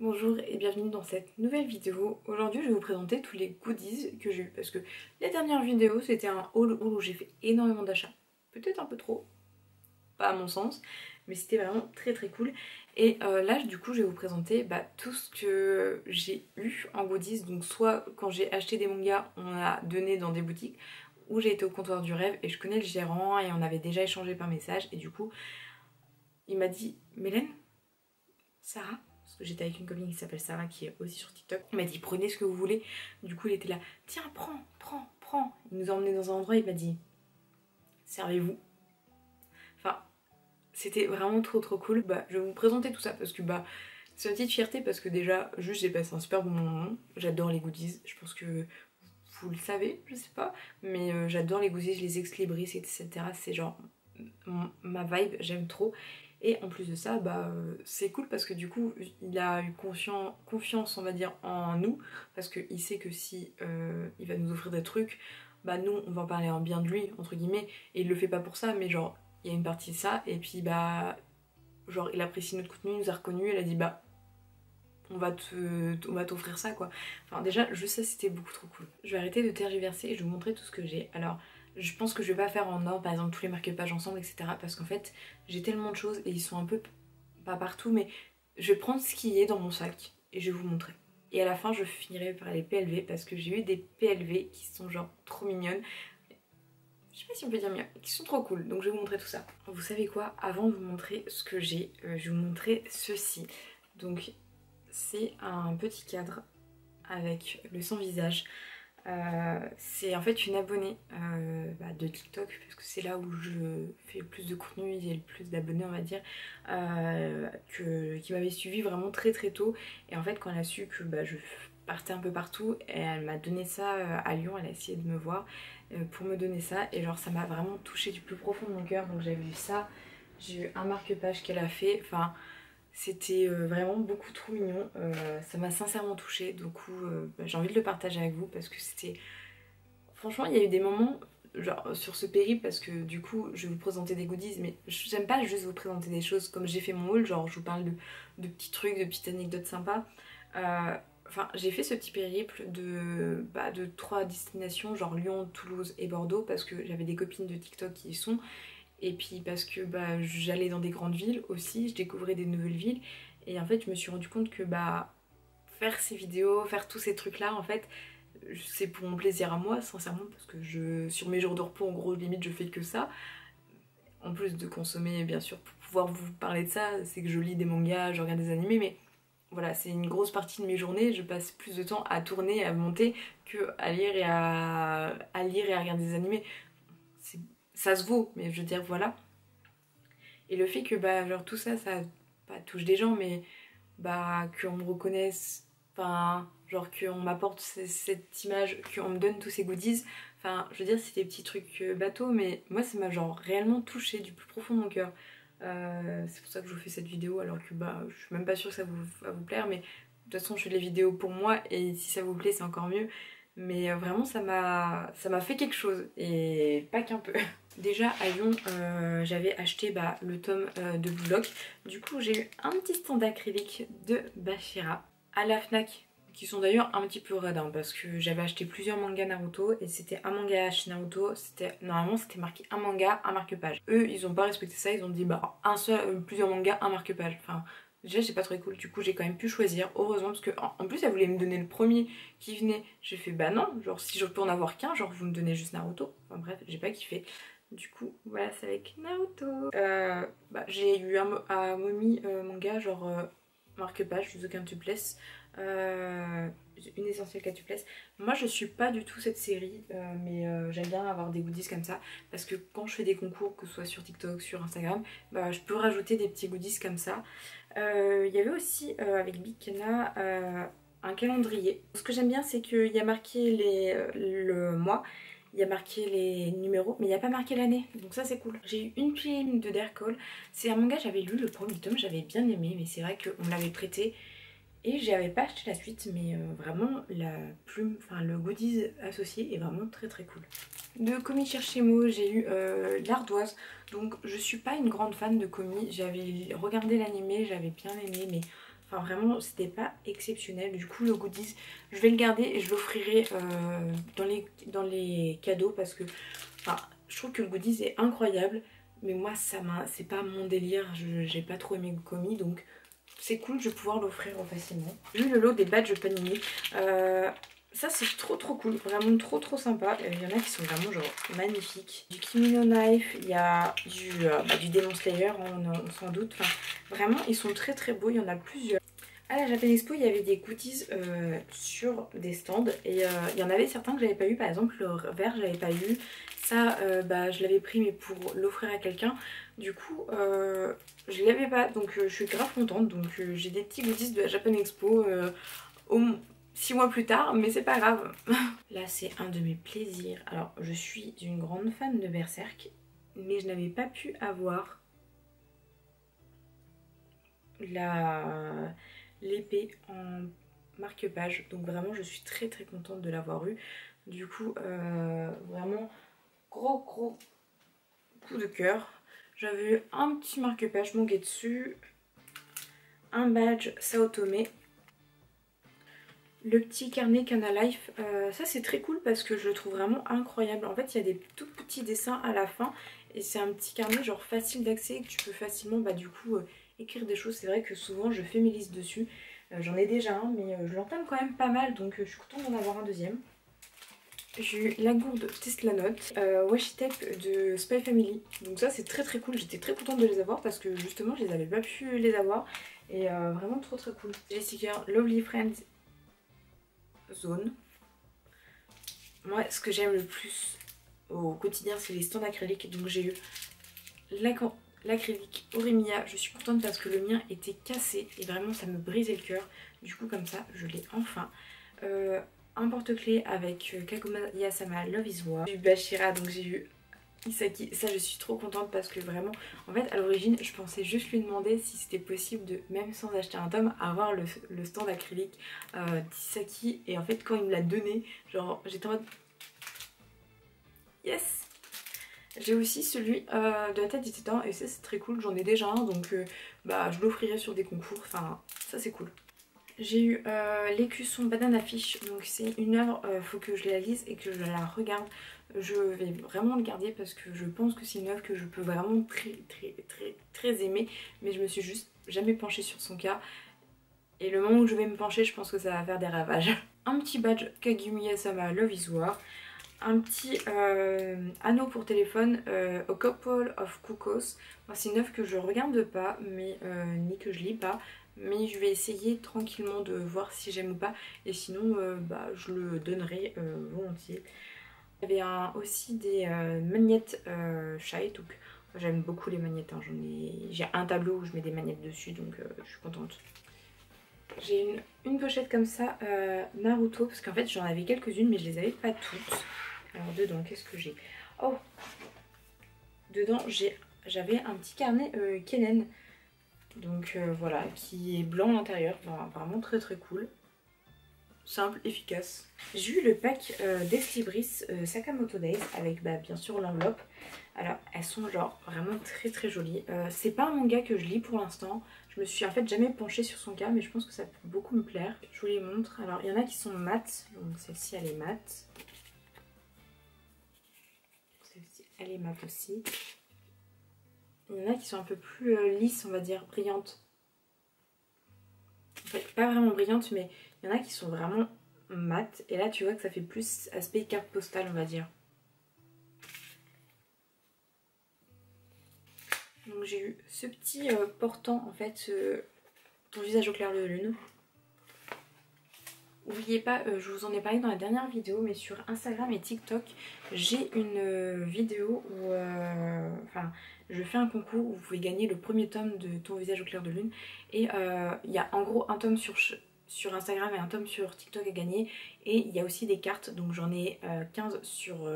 Bonjour et bienvenue dans cette nouvelle vidéo. Aujourd'hui je vais vous présenter tous les goodies que j'ai eu parce que la dernière vidéo c'était un haul où j'ai fait énormément d'achats. Peut-être un peu trop, pas à mon sens, mais c'était vraiment très cool. Et là du coup je vais vous présenter tout ce que j'ai eu en goodies. Donc soit quand j'ai acheté des mangas on a donné dans des boutiques, ou j'ai été au comptoir du rêve et je connais le gérant et on avait déjà échangé par message et du coup il m'a dit Mélène, Sarah, parce que j'étais avec une copine qui s'appelle Sarah qui est aussi sur TikTok, il m'a dit prenez ce que vous voulez. Du coup il était là, tiens prends. Il nous a emmenés dans un endroit, il m'a dit servez-vous. Enfin c'était vraiment trop cool. Je vais vous présenter tout ça parce que c'est une petite fierté parce que déjà juste j'ai passé un super bon moment. J'adore les goodies, je pense que vous le savez, je sais pas, mais j'adore les goodies, les ex-libris etc. C'est genre ma vibe, j'aime trop. Et en plus de ça, c'est cool parce que du coup, il a eu confiance, on va dire, en nous. Parce qu'il sait que si il va nous offrir des trucs, nous, on va en parler en bien de lui, entre guillemets. Et il le fait pas pour ça, mais genre, il y a une partie de ça. Et puis, genre, il apprécie notre contenu, il nous a reconnus, il a dit, on va t'offrir ça, quoi. Enfin, déjà, juste ça, c'était beaucoup trop cool. Je vais arrêter de tergiverser et je vais vous montrer tout ce que j'ai. Alors, je pense que je vais pas faire en ordre, par exemple tous les marque-pages ensemble, etc. Parce qu'en fait, j'ai tellement de choses et ils sont un peu, pas partout, mais je vais prendre ce qui est dans mon sac et je vais vous montrer. Et à la fin, je finirai par les PLV parce que j'ai eu des PLV qui sont genre trop mignonnes. Je sais pas si on peut dire mieux, qui sont trop cool, donc je vais vous montrer tout ça. Vous savez quoi, avant de vous montrer ce que j'ai, je vais vous montrer ceci. Donc, c'est un petit cadre avec le sans visage. C'est en fait une abonnée de TikTok parce que c'est là où je fais le plus de contenu, il y a le plus d'abonnés on va dire, qui m'avait suivi vraiment très tôt. Et en fait quand elle a su que je partais un peu partout, et elle m'a donné ça à Lyon, elle a essayé de me voir pour me donner ça et genre ça m'a vraiment touchée du plus profond de mon cœur. Donc j'avais vu ça, j'ai eu un marque-page qu'elle a fait, enfin c'était vraiment beaucoup trop mignon, ça m'a sincèrement touchée, du coup j'ai envie de le partager avec vous parce que c'était... Franchement il y a eu des moments genre sur ce périple parce que du coup je vais vous présenter des goodies mais j'aime pas juste vous présenter des choses comme j'ai fait mon haul, genre je vous parle de petits trucs, de petites anecdotes sympas. Enfin j'ai fait ce petit périple de 3 destinations, genre Lyon, Toulouse et Bordeaux parce que j'avais des copines de TikTok qui y sont. Et puis parce que j'allais dans des grandes villes aussi, je découvrais des nouvelles villes. Et en fait je me suis rendu compte que faire ces vidéos, faire tous ces trucs là en fait c'est pour mon plaisir à moi sincèrement. Parce que sur mes jours de repos en gros limite je fais que ça. En plus de consommer bien sûr pour pouvoir vous parler de ça, c'est que je lis des mangas, je regarde des animés, mais voilà, c'est une grosse partie de mes journées, je passe plus de temps à tourner, à monter que à lire et à regarder des animés. Ça se vaut, mais je veux dire voilà. Et le fait que genre tout ça, ça touche des gens, mais qu'on me reconnaisse, enfin genre qu'on m'apporte cette image, qu'on me donne tous ces goodies, enfin je veux dire c'est des petits trucs bateaux, mais moi ça m'a genre réellement touchée du plus profond de mon cœur. C'est pour ça que je vous fais cette vidéo alors que je suis même pas sûre que ça va vous plaire, mais de toute façon je fais les vidéos pour moi et si ça vous plaît c'est encore mieux. Mais vraiment ça m'a fait quelque chose et pas qu'un peu. Déjà à Lyon j'avais acheté le tome de Blue Lock. Du coup j'ai eu un petit stand acrylique de Bashira à la Fnac, qui sont d'ailleurs un petit peu raides parce que j'avais acheté plusieurs mangas Naruto et c'était un manga chez Naruto, normalement c'était marqué un manga, un marque-page. Eux ils ont pas respecté ça, ils ont dit un seul, plusieurs mangas, un marque-page. Enfin déjà c'est pas très cool, du coup j'ai quand même pu choisir, heureusement, parce que en plus elle voulait me donner le premier qui venait. J'ai fait non, genre si je peux en avoir qu'un, genre vous me donnez juste Naruto. Enfin bref, j'ai pas kiffé. Du coup, voilà, c'est avec Naruto. J'ai eu un Momi manga, genre marque-page, The Quintuplesse, une essentielle quintuplesse. Moi, je suis pas du tout cette série, mais j'aime bien avoir des goodies comme ça. Parce que quand je fais des concours, que ce soit sur TikTok, sur Instagram, je peux rajouter des petits goodies comme ça. Il y avait aussi, avec Big Cana, un calendrier. Ce que j'aime bien, c'est qu'il y a marqué le mois. Il y a marqué les numéros, mais il n'y a pas marqué l'année, donc ça c'est cool. J'ai eu une plume de Dark Hole. C'est un manga, j'avais lu le premier tome, j'avais bien aimé, mais c'est vrai qu'on me l'avait prêté et j'avais pas acheté la suite, mais vraiment la plume, enfin le goodies associé est vraiment très cool. De Komi Cherchemo, j'ai eu l'Ardoise. Donc je suis pas une grande fan de Komi, j'avais regardé l'animé, j'avais bien aimé, mais Enfin vraiment c'était pas exceptionnel. Du coup le goodies je vais le garder et je l'offrirai dans les cadeaux parce que enfin, je trouve que le goodies est incroyable. Mais moi c'est pas mon délire, j'ai pas trop aimé Gokomi donc c'est cool, je vais pouvoir l'offrir facilement. J'ai eu le lot des badges Panini. Ça c'est trop cool, vraiment trop sympa. Il y en a qui sont vraiment genre magnifiques. Du Kimi no Knife, il y a du Demon Slayer, on s'en doute. Enfin, vraiment ils sont très beaux, il y en a plusieurs. À la Japan Expo il y avait des goodies sur des stands et il y en avait certains que j'avais pas eu, par exemple le vert j'avais pas eu. Ça je l'avais pris mais pour l'offrir à quelqu'un. Du coup je l'avais pas donc je suis grave contente. Donc j'ai des petits goodies de la Japan Expo 6 mois plus tard, mais c'est pas grave. Là c'est un de mes plaisirs. Alors je suis une grande fan de Berserk mais je n'avais pas pu avoir l'épée en marque-page. Donc vraiment je suis très contente de l'avoir eu. Du coup vraiment gros coup de cœur. J'avais eu un petit marque-page Mangetsu, un badge Saotome, le petit carnet Kana Life. Ça c'est très cool parce que je le trouve vraiment incroyable. En fait il y a des tout petits dessins à la fin et c'est un petit carnet genre facile d'accès que tu peux facilement écrire des choses. C'est vrai que souvent je fais mes listes dessus. J'en ai déjà un mais je l'entame quand même pas mal donc je suis contente d'en avoir un deuxième. J'ai eu la gourde Tesla Note, washi tape de Spy Family. Donc ça c'est très cool, j'étais très contente de les avoir parce que justement je les avais pas pu les avoir. Et vraiment trop cool. Les stickers Lovely Friends Zone. Moi ce que j'aime le plus au quotidien c'est les stands acryliques. Donc j'ai eu l'acrylique Orimiya. Je suis contente parce que le mien était cassé et vraiment ça me brisait le cœur. Du coup comme ça je l'ai enfin. Un porte-clés avec Kaguma Yasama Love is War. J'ai eu Bashira, donc j'ai eu Isaki. Ça je suis trop contente parce que vraiment en fait à l'origine je pensais juste lui demander si c'était possible de, même sans acheter un tome, avoir le stand acrylique d'Isaki. Et en fait quand il me l'a donné, genre j'étais en mode yes. J'ai aussi celui de la tête du Titan et ça c'est très cool, j'en ai déjà un donc je l'offrirai sur des concours, enfin ça c'est cool. J'ai eu l'écusson Banana Fish, donc c'est une œuvre, faut que je la lise et que je la regarde. Je vais vraiment le garder parce que je pense que c'est une œuvre que je peux vraiment très aimer. Mais je me suis juste jamais penchée sur son cas. Et le moment où je vais me pencher, je pense que ça va faire des ravages. Un petit badge Kagumi-sama Love is War. Un petit anneau pour téléphone, A Couple of Cuckoos. C'est une œuvre que je regarde pas, mais ni que je lis pas. Mais je vais essayer tranquillement de voir si j'aime ou pas. Et sinon, je le donnerai volontiers. Il y avait aussi des magnettes Shai. Donc j'aime beaucoup les magnettes. Hein. J'ai un tableau où je mets des magnettes dessus, donc je suis contente. J'ai une pochette comme ça, Naruto. Parce qu'en fait, j'en avais quelques-unes, mais je les avais pas toutes. Alors dedans, qu'est-ce que j'ai? Oh! Dedans, j'avais un petit carnet Kenen. Donc voilà, qui est blanc à l'intérieur. Enfin, vraiment très cool. Simple, efficace. J'ai eu le pack d'Ex Libris Sakamoto Days avec bien sûr l'enveloppe. Alors elles sont genre vraiment très jolies. C'est pas un manga que je lis pour l'instant. Je me suis en fait jamais penchée sur son cas mais je pense que ça peut beaucoup me plaire. Je vous les montre. Alors il y en a qui sont mates. Donc celle-ci elle est mate. Celle-ci elle est mate aussi. Il y en a qui sont un peu plus lisses, on va dire, brillantes. En fait, pas vraiment brillantes, mais il y en a qui sont vraiment mates. Et là, tu vois que ça fait plus aspect carte postale, on va dire. Donc j'ai eu ce petit portant, en fait, ton visage au clair de lune. N'oubliez pas, je vous en ai parlé dans la dernière vidéo, mais sur Instagram et TikTok, j'ai une vidéo où je fais un concours où vous pouvez gagner le premier tome de Ton visage au clair de lune. Et il y a en gros un tome sur Instagram et un tome sur TikTok à gagner. Et il y a aussi des cartes, donc j'en ai 15 sur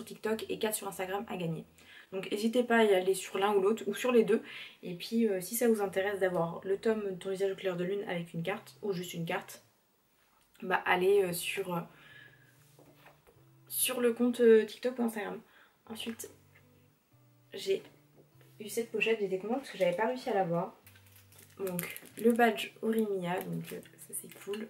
TikTok et 4 sur Instagram à gagner. Donc n'hésitez pas à y aller sur l'un ou l'autre ou sur les deux. Et puis si ça vous intéresse d'avoir le tome de Ton visage au clair de lune avec une carte ou juste une carte, allez sur le compte TikTok ou Instagram. Ensuite j'ai eu cette pochette, j'étais contente parce que j'avais pas réussi à la voir. Donc le badge Orimiya, donc ça c'est cool.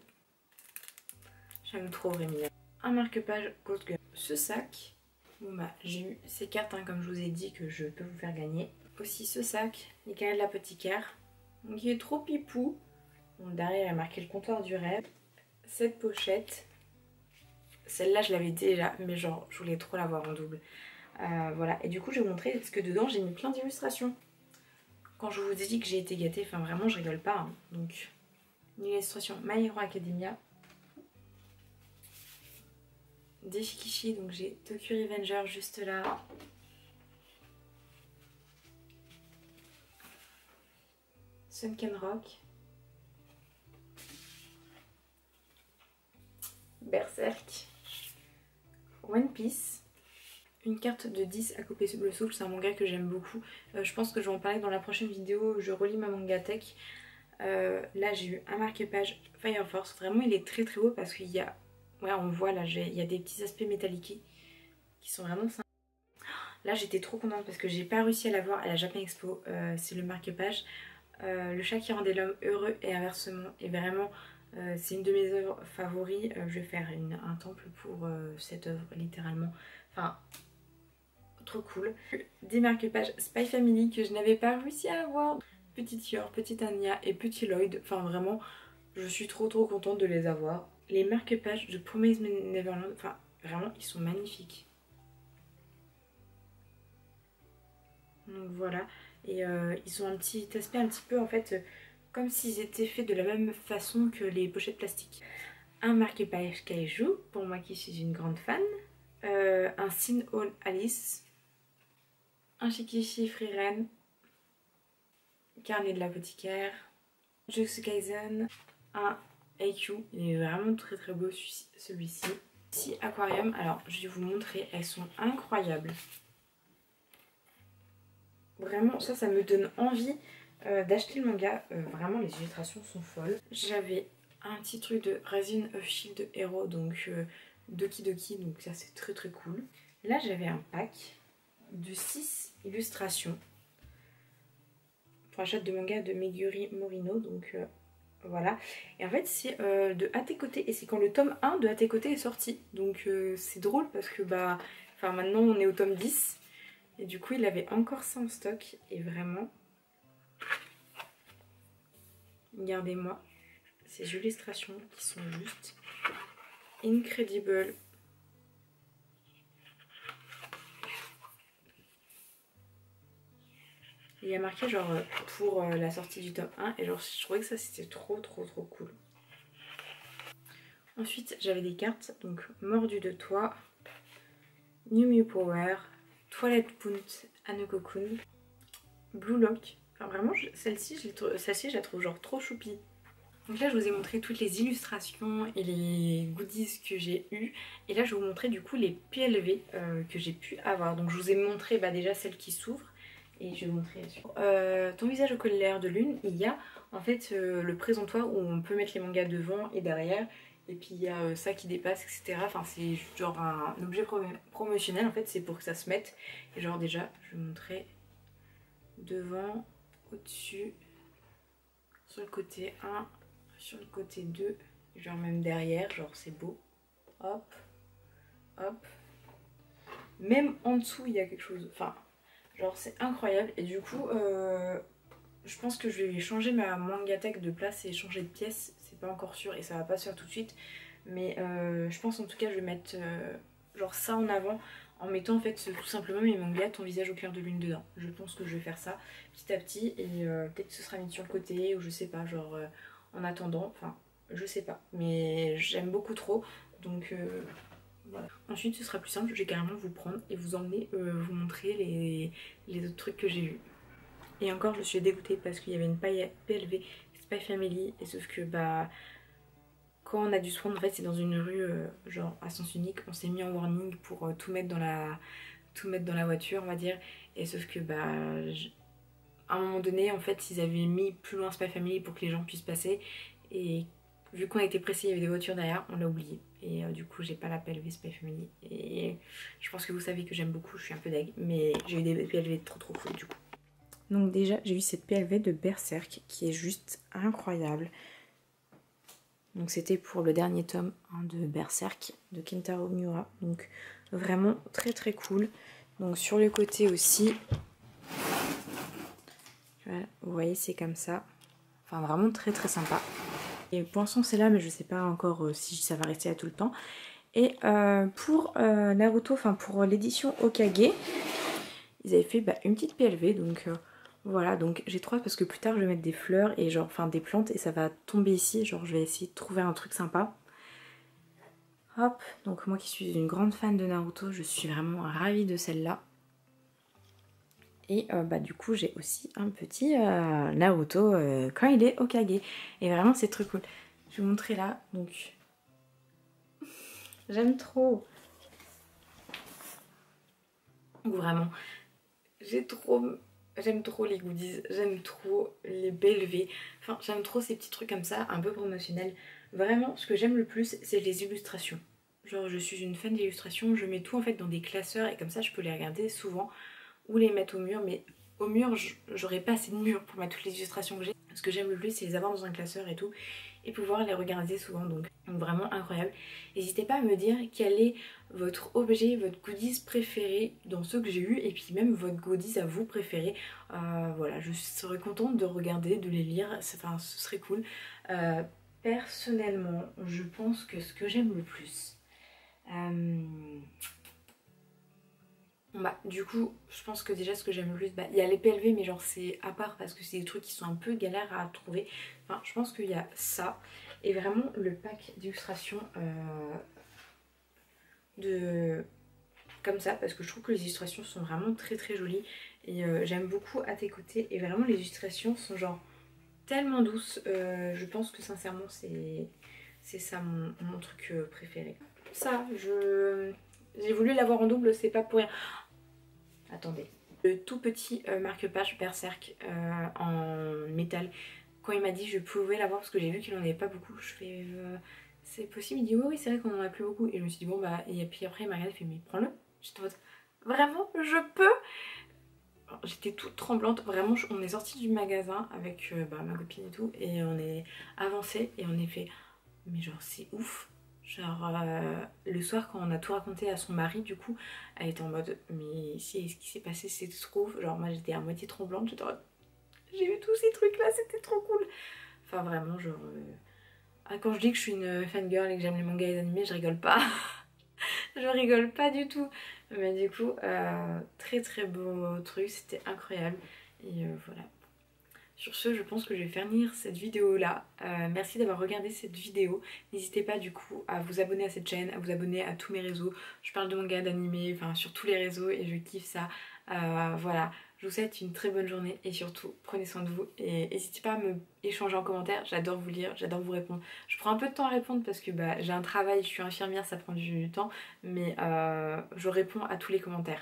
J'aime trop Orimiya. Un marque-page Ghost Girl. Ce sac, bon bah j'ai eu ces cartes hein, comme je vous ai dit que je peux vous faire gagner. Aussi ce sac, les carrés de l'apothicaire, donc il est trop pipou. Bon, derrière il y a marqué le comptoir du rêve. Cette pochette, celle-là je l'avais déjà, mais genre je voulais trop l'avoir en double. Voilà, et du coup je vais vous montrer parce que dedans j'ai mis plein d'illustrations. Quand je vous ai dit que j'ai été gâtée, enfin vraiment je rigole pas. Hein. Donc une illustration My Hero Academia. Des Shikishi, donc j'ai Tokyo Revenger juste là. Sunken Rock. Berserk. One Piece. Une carte de 10 à couper le souffle, c'est un manga que j'aime beaucoup. Je pense que je vais en parler dans la prochaine vidéo, je relis ma manga tech. Là j'ai eu un marque-page Fire Force, vraiment il est très très beau parce qu'il y a, ouais on voit là, il y a des petits aspects métalliques qui sont vraiment sympas. Là j'étais trop contente parce que j'ai pas réussi à l'avoir à la Japan Expo, c'est le marque-page. Le chat qui rendait l'homme heureux et inversement, et vraiment c'est une de mes œuvres favoris. Je vais faire un temple pour cette œuvre littéralement, enfin trop cool. Des marque-pages Spy Family que je n'avais pas réussi à avoir. Petite Yor, petite Anya et petit Lloyd. Enfin vraiment, je suis trop contente de les avoir. Les marque-pages de Promise Neverland, enfin vraiment, ils sont magnifiques. Donc voilà. Et ils ont un petit aspect un petit peu en fait comme s'ils étaient faits de la même façon que les pochettes plastiques. Un marque-page Kaiju, pour moi qui suis une grande fan. Un Sin All Alice. Un Shikishi Frieren, carnet de l'apothicaire, Jujutsu Kaisen, un AQ, il est vraiment très beau celui-ci. Ici Aquarium, alors je vais vous montrer, elles sont incroyables. Vraiment ça me donne envie d'acheter le manga, vraiment les illustrations sont folles. J'avais un petit truc de Resin of Shield Hero, donc Doki Doki, donc ça c'est très cool. Là j'avais un pack de 6 illustrations pour achat de manga de Meguri Morino, donc voilà. Et en fait c'est de À tes côtés, et c'est quand le tome 1 de À tes côtés est sorti, donc c'est drôle parce que bah enfin maintenant on est au tome 10 et du coup il avait encore ça en stock et vraiment regardez-moi ces illustrations qui sont juste incredible. Il y a marqué genre pour la sortie du tome 1 et genre je trouvais que ça c'était trop cool. Ensuite j'avais des cartes, donc Mordu de toi, New Mew Power, Toilette Punt, Hanokokun, Blue Lock. Enfin vraiment celle-ci je la trouve genre trop choupie. Donc là je vous ai montré toutes les illustrations et les goodies que j'ai eu. Et là je vais vous montrer du coup les PLV que j'ai pu avoir. Donc je vous ai montré bah, déjà celle qui s'ouvre. Et je vais vous montrer sur ton visage au collier de lune, il y a en fait le présentoir où on peut mettre les mangas devant et derrière. Et puis il y a ça qui dépasse, etc. Enfin c'est genre un objet promotionnel en fait, c'est pour que ça se mette. Et genre déjà, je vais montrer devant, au-dessus, sur le côté 1, sur le côté 2, genre même derrière, genre c'est beau. Hop, hop. Même en dessous il y a quelque chose, enfin... Genre c'est incroyable et du coup je pense que je vais changer ma mangatech de place et changer de pièce. C'est pas encore sûr et ça va pas se faire tout de suite. Mais je pense en tout cas je vais mettre genre ça en avant en mettant en fait tout simplement mes mangas ton visage au clair de lune dedans. Je pense que je vais faire ça petit à petit et peut-être que ce sera mis sur le côté ou je sais pas, genre en attendant, enfin je sais pas. Mais j'aime beaucoup trop donc... Voilà. Ensuite ce sera plus simple, je vais carrément vous prendre et vous emmener vous montrer les autres trucs que j'ai vus. Et encore je suis dégoûtée parce qu'il y avait une PLV Spy Family et sauf que bah quand on a dû se prendre en fait c'est dans une rue genre à sens unique, on s'est mis en warning pour tout mettre dans la voiture on va dire et sauf que bah à un moment donné en fait ils avaient mis plus loin Spy Family pour que les gens puissent passer et vu qu'on a été pressé, il y avait des voitures derrière, on l'a oublié. Et du coup, j'ai pas la PLV Spy Family. Et je pense que vous savez que j'aime beaucoup, je suis un peu deg. Mais j'ai eu des PLV trop cool du coup. Donc déjà j'ai eu cette PLV de Berserk qui est juste incroyable. Donc c'était pour le dernier tome hein, de Berserk de Kentaro Miura. Donc vraiment très très cool. Donc sur le côté aussi, voilà, vous voyez c'est comme ça. Enfin vraiment très très sympa. Et pour l'instant c'est là mais je sais pas encore si ça va rester à tout le temps. Et pour Naruto, enfin pour l'édition Hokage, ils avaient fait une petite PLV donc voilà, donc j'ai trop hâte parce que plus tard je vais mettre des fleurs et genre enfin des plantes et ça va tomber ici, genre je vais essayer de trouver un truc sympa. Hop, donc moi qui suis une grande fan de Naruto, je suis vraiment ravie de celle-là. Et du coup j'ai aussi un petit Naruto quand il est Hokage. Et vraiment c'est très cool. Je vais vous montrer là, donc j'aime trop. Donc vraiment, j'aime trop les goodies, j'aime trop les BLV, enfin j'aime trop ces petits trucs comme ça, un peu promotionnels. Vraiment, ce que j'aime le plus, c'est les illustrations. Genre je suis une fan d'illustrations, je mets tout en fait dans des classeurs et comme ça je peux les regarder souvent ou les mettre au mur, mais au mur j'aurais pas assez de mur pour mettre toutes les illustrations que j'ai. Ce que j'aime le plus c'est les avoir dans un classeur et tout et pouvoir les regarder souvent, donc vraiment incroyable. N'hésitez pas à me dire quel est votre objet, votre goodies préféré dans ceux que j'ai eu et puis même votre goodies à vous préféré. Voilà, je serais contente de regarder, de les lire, enfin ce serait cool. Personnellement, je pense que ce que j'aime le plus... du coup, je pense que déjà ce que j'aime le plus, il y a les PLV mais genre c'est à part parce que c'est des trucs qui sont un peu galères à trouver. Enfin, je pense qu'il y a ça et vraiment le pack d'illustrations comme ça parce que je trouve que les illustrations sont vraiment très très jolies et j'aime beaucoup à tes côtés et vraiment les illustrations sont genre tellement douces. Je pense que sincèrement c'est ça mon truc préféré. Ça, j'ai voulu l'avoir en double, c'est pas pour rien. Attendez. Le tout petit marque-page Berserk en métal. Quand il m'a dit je pouvais l'avoir parce que j'ai vu qu'il en avait pas beaucoup, je fais c'est possible. Il dit oui oui c'est vrai qu'on en a plus beaucoup. Et je me suis dit bon et puis après il m'a regardé, il fait mais prends-le. J'étais en mode vraiment je peux. J'étais toute tremblante, vraiment on est sorti du magasin avec ma copine et tout et on est avancé et on est fait mais genre c'est ouf. Genre le soir quand on a tout raconté à son mari du coup, elle était en mode mais si ce qui s'est passé c'est trop, genre moi j'étais à moitié tremblante, j'étais en mode j'ai vu tous ces trucs là c'était trop cool. Enfin vraiment genre quand je dis que je suis une fangirl et que j'aime les mangas et les animés je rigole pas. Je rigole pas du tout. Mais du coup très très beau truc, c'était incroyable et voilà. Sur ce, je pense que je vais finir cette vidéo là. Merci d'avoir regardé cette vidéo. N'hésitez pas du coup à vous abonner à cette chaîne, à vous abonner à tous mes réseaux. Je parle de manga, d'animé, enfin sur tous les réseaux et je kiffe ça. Voilà, je vous souhaite une très bonne journée et surtout prenez soin de vous. Et n'hésitez pas à me échanger en commentaire, j'adore vous lire, j'adore vous répondre. Je prends un peu de temps à répondre parce que j'ai un travail, je suis infirmière, ça prend du temps. Mais je réponds à tous les commentaires.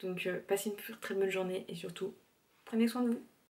Donc passez une très bonne journée et surtout prenez soin de vous.